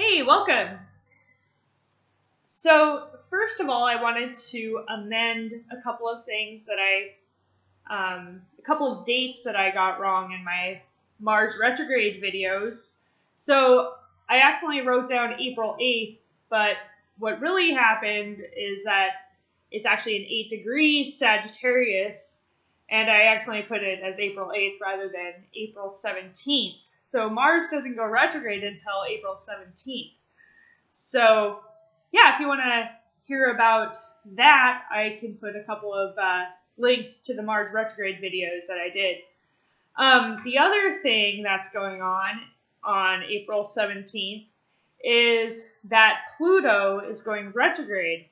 Hey, welcome. So first of all, I wanted to amend a couple of things that a couple of dates that I got wrong in my Mars retrograde videos. So I accidentally wrote down April 8th, but what really happened is that it's actually an 8 degrees Sagittarius, and I accidentally put it as April 8th rather than April 17th. So Mars doesn't go retrograde until April 17th. So yeah, if you want to hear about that, I can put a couple of links to the Mars retrograde videos that I did. The other thing that's going on April 17th is that Pluto is going retrograde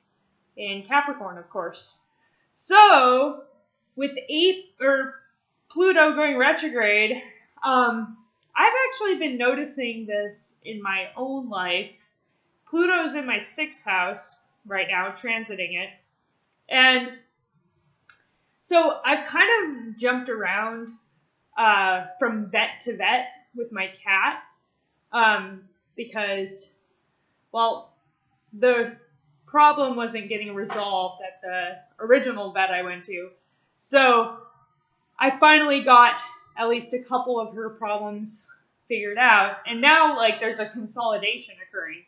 in Capricorn, of course. So with Pluto going retrograde, I've actually been noticing this in my own life. Pluto is in my 6th house right now, transiting it. And so I've kind of jumped around from vet to vet with my cat because, well, the problem wasn't getting resolved at the original vet I went to. So I finally got at least a couple of her problems figured out. And now, like, there's a consolidation occurring.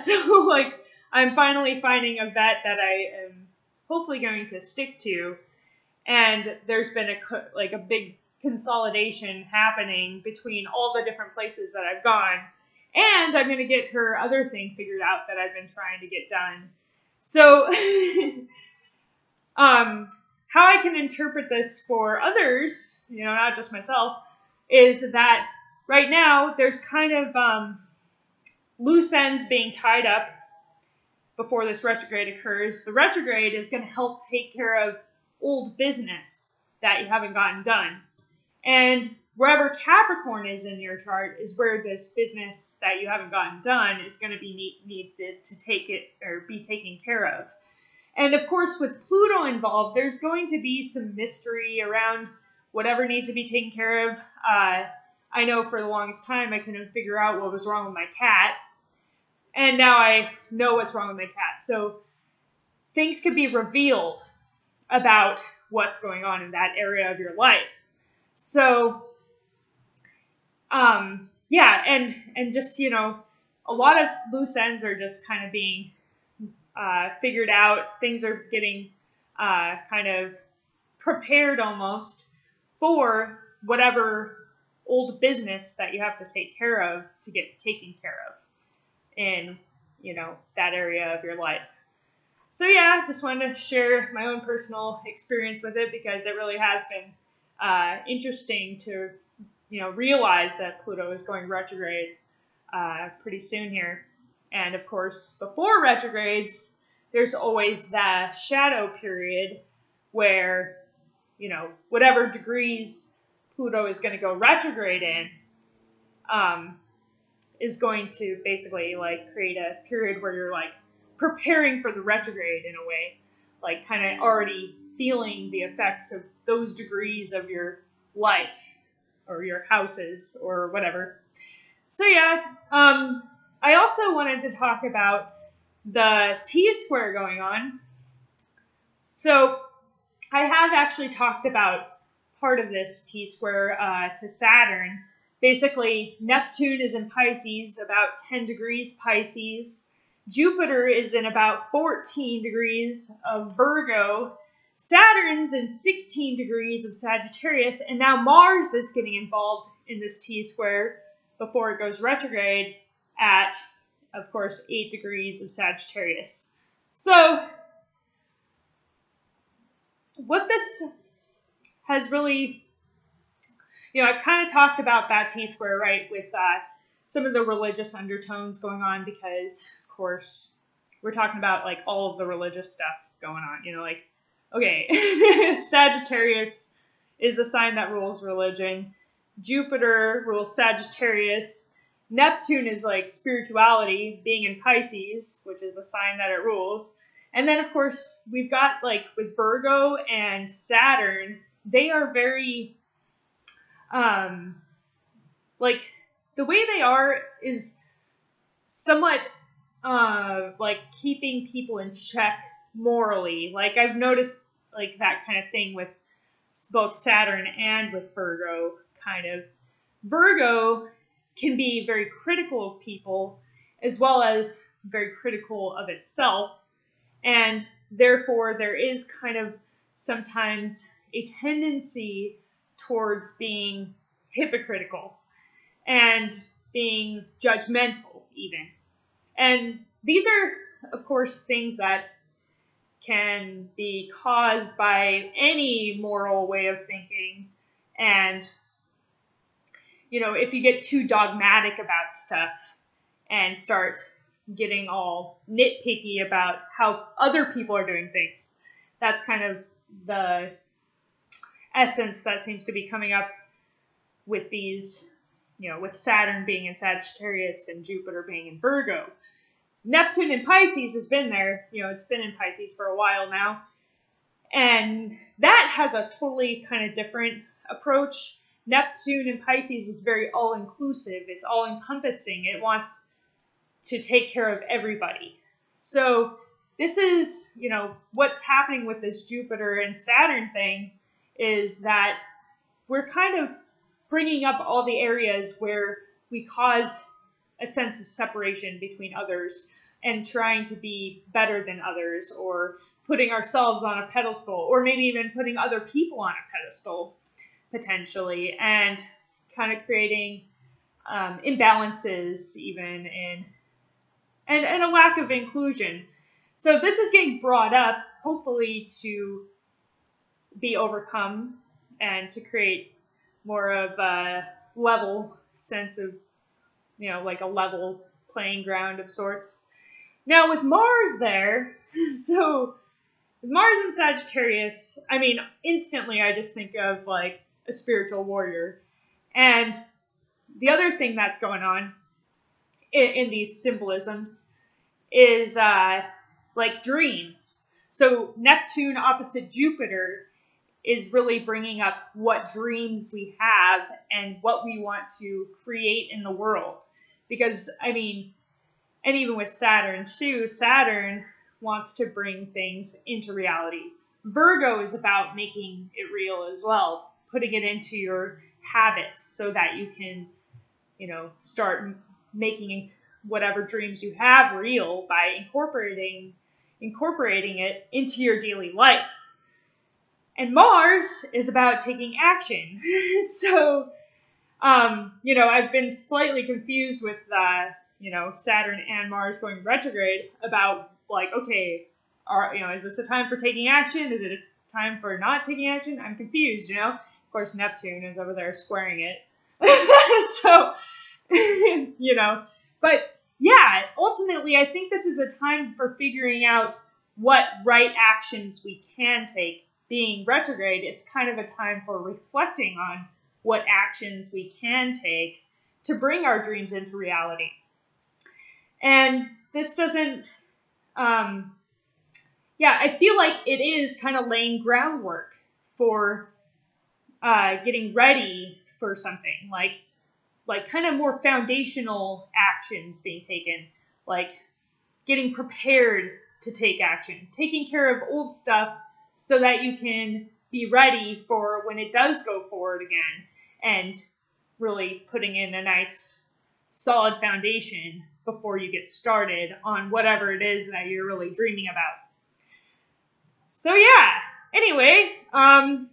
So, like, I'm finally finding a vet that I am hopefully going to stick to. And there's been a big consolidation happening between all the different places that I've gone. And I'm going to get her other thing figured out that I've been trying to get done. So, how I can interpret this for others, not just myself, is that right now there's kind of loose ends being tied up before this retrograde occurs. The retrograde is going to help take care of old business that you haven't gotten done. And wherever Capricorn is in your chart is where this business that you haven't gotten done is going to be needed to take it or be taken care of. And of course, with Pluto involved, there's going to be some mystery around whatever needs to be taken care of. I know for the longest time I couldn't figure out what was wrong with my cat. And now I know what's wrong with my cat. So things could be revealed about what's going on in that area of your life. So, yeah, and just, a lot of loose ends are just kind of being figured out. Things are getting kind of prepared almost for whatever old business that you have to take care of to get taken care of in, that area of your life. So yeah, just wanted to share my own personal experience with it because it really has been interesting to, realize that Pluto is going retrograde pretty soon here. And of course, before retrogrades, there's always the shadow period where, whatever degrees Pluto is going to go retrograde in, is going to basically create a period where you're preparing for the retrograde in a way, kind of already feeling the effects of those degrees of your life or your houses or whatever. So yeah, I also wanted to talk about the Tsquare going on. So I have actually talked about part of this Tsquare to Saturn. Basically, Neptune is in Pisces, about 10 degrees Pisces. Jupiter is in about 14 degrees of Virgo. Saturn's in 16 degrees of Sagittarius. And now Mars is getting involved in this Tsquare before it goes retrograde at, of course, 8 degrees of Sagittarius. So what this has really, I've kind of talked about that Tsquare, right, with some of the religious undertones going on because, of course, we're talking about all of the religious stuff going on, okay, Sagittarius is the sign that rules religion. Jupiter rules Sagittarius. Neptune is spirituality, being in Pisces, which is the sign that it rules. And then, of course, we've got with Virgo and Saturn, they are very, the way they are is somewhat like keeping people in check morally. Like I've noticed like that kind of thing with both Saturn and with Virgo, kind of. Virgo can be very critical of people as well as very critical of itself, and therefore there is kind of sometimes a tendency towards being hypocritical and being judgmental even. And these are, of course, things that can be caused by any moral way of thinking. And, you know, if you get too dogmatic about stuff and start getting all nitpicky about how other people are doing things, that's kind of the essence that seems to be coming up with these, you know, with Saturn being in Sagittarius and Jupiter being in Virgo. Neptune in Pisces has been there, you know, it's been in Pisces for a while now. And that has a totally kind of different approach. Neptune in Pisces is very all-inclusive. It's all-encompassing. It wants to take care of everybody. So this is, you know, what's happening with this Jupiter and Saturn thing is that we're kind of bringing up all the areas where we cause a sense of separation between others and trying to be better than others, or putting ourselves on a pedestal, or maybe even putting other people on a pedestal potentially, and kind of creating imbalances even and a lack of inclusion. So this is getting brought up hopefully to be overcome and to create more of a level sense of, you know, like a level playing ground of sorts. Now with Mars there, so with Mars in Sagittarius, I mean, instantly I just think of like a spiritual warrior. And the other thing that's going on in these symbolisms is like dreams. So Neptune opposite Jupiter is really bringing up what dreams we have and what we want to create in the world. Because, I mean, and even with Saturn too, Saturn wants to bring things into reality. Virgo is about making it real as well, putting it into your habits so that you can, you know, start making whatever dreams you have real by incorporating it into your daily life. And Mars is about taking action. So, you know, I've been slightly confused with, you know, Saturn and Mars going retrograde about, like, okay, you know, is this a time for taking action? Is it a time for not taking action? I'm confused, you know? Of course, Neptune is over there squaring it. So, you know, but yeah, ultimately, I think this is a time for figuring out what right actions we can take. Being retrograde, it's kind of a time for reflecting on what actions we can take to bring our dreams into reality. And this doesn't, yeah, I feel like it is kind of laying groundwork for getting ready for something, like kind of more foundational actions being taken, like getting prepared to take action, taking care of old stuff so that you can be ready for when it does go forward again, and really putting in a nice solid foundation before you get started on whatever it is that you're really dreaming about. So yeah, anyway, I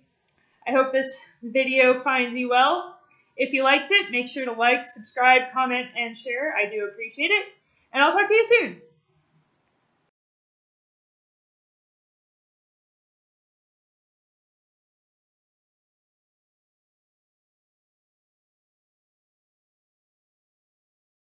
hope this video finds you well. If you liked it, make sure to like, subscribe, comment, and share. I do appreciate it. And I'll talk to you soon.